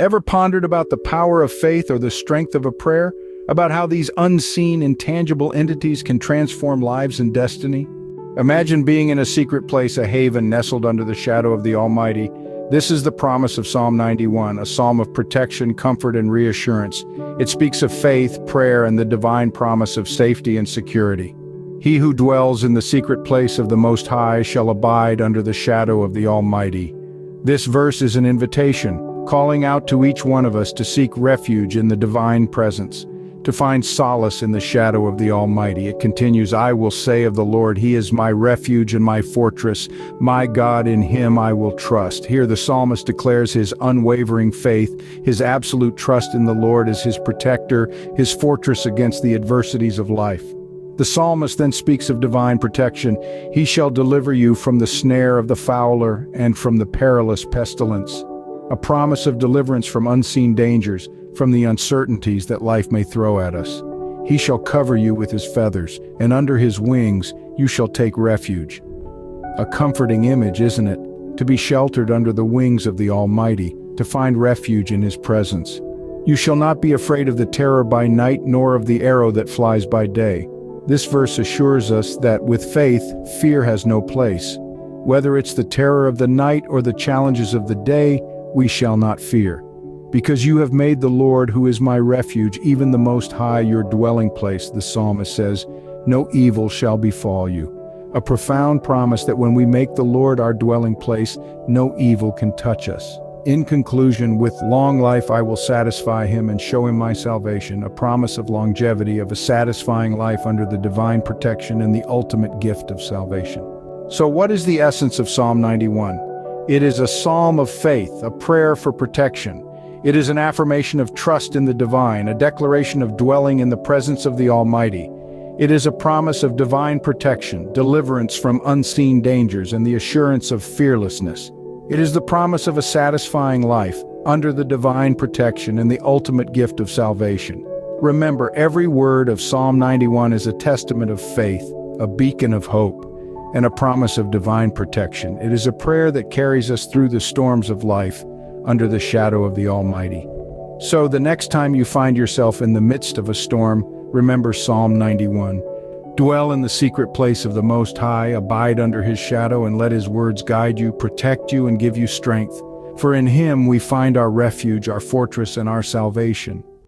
Ever pondered about the power of faith or the strength of a prayer? About how these unseen, intangible entities can transform lives and destiny? Imagine being in a secret place, a haven nestled under the shadow of the Almighty. This is the promise of Psalm 91, a psalm of protection, comfort, and reassurance. It speaks of faith, prayer, and the divine promise of safety and security. He who dwells in the secret place of the Most High shall abide under the shadow of the Almighty. This verse is an invitation, calling out to each one of us to seek refuge in the divine presence, to find solace in the shadow of the Almighty. It continues, I will say of the Lord, He is my refuge and my fortress, my God, in Him I will trust. Here the psalmist declares his unwavering faith, his absolute trust in the Lord as his protector, his fortress against the adversities of life. The psalmist then speaks of divine protection. He shall deliver you from the snare of the fowler and from the perilous pestilence. A promise of deliverance from unseen dangers, from the uncertainties that life may throw at us. He shall cover you with His feathers, and under His wings you shall take refuge. A comforting image, isn't it? To be sheltered under the wings of the Almighty, to find refuge in His presence. You shall not be afraid of the terror by night, nor of the arrow that flies by day. This verse assures us that with faith, fear has no place. Whether it's the terror of the night or the challenges of the day, we shall not fear. Because you have made the Lord, who is my refuge, even the Most High, your dwelling place, the psalmist says, no evil shall befall you. A profound promise that when we make the Lord our dwelling place, no evil can touch us. In conclusion, with long life I will satisfy him and show him my salvation, a promise of longevity, of a satisfying life under the divine protection and the ultimate gift of salvation. So what is the essence of Psalm 91? It is a psalm of faith, a prayer for protection. It is an affirmation of trust in the divine, a declaration of dwelling in the presence of the Almighty. It is a promise of divine protection, deliverance from unseen dangers, and the assurance of fearlessness. It is the promise of a satisfying life under the divine protection and the ultimate gift of salvation. Remember, every word of Psalm 91 is a testament of faith, a beacon of hope, and a promise of divine protection. It is a prayer that carries us through the storms of life under the shadow of the Almighty. So the next time you find yourself in the midst of a storm, remember Psalm 91. Dwell in the secret place of the Most High, abide under His shadow, and let His words guide you, protect you, and give you strength. For in Him we find our refuge, our fortress, and our salvation.